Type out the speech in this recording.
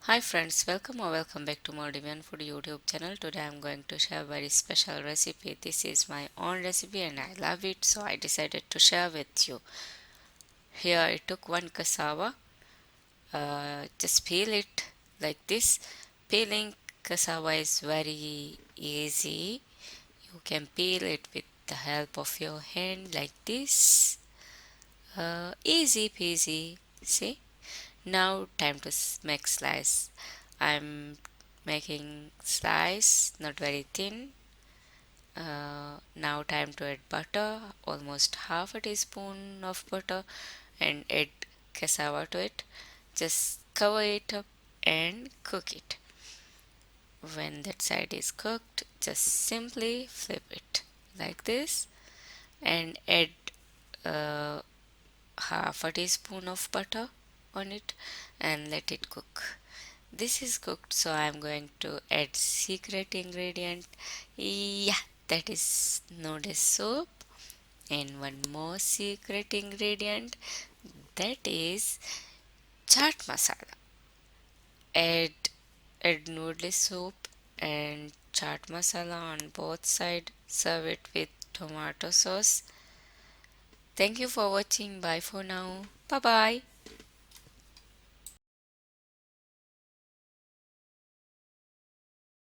Hi friends, welcome or welcome back to Maldivian Food YouTube channel. Today I'm going to share a very special recipe. This is my own recipe and I love it, so I decided to share with you. Here I took one cassava. Just peel it like this. Peeling cassava is very easy. You can peel it with the help of your hand like this. Easy peasy. See? Now time to make slice. I'm making slice, not very thin. Now time to add butter, almost half a teaspoon of butter, and add cassava to it. Just cover it up and cook it. When that side is cooked, just simply flip it like this and add uh, half a teaspoon of butter on it and let it cook. This is cooked, so I'm going to add secret ingredient. Yeah, that is noodle soup, and one more secret ingredient, that is chaat masala. Add noodle soup and chaat masala on both sides. Serve it with tomato sauce. Thank you for watching. Bye for now. Bye bye.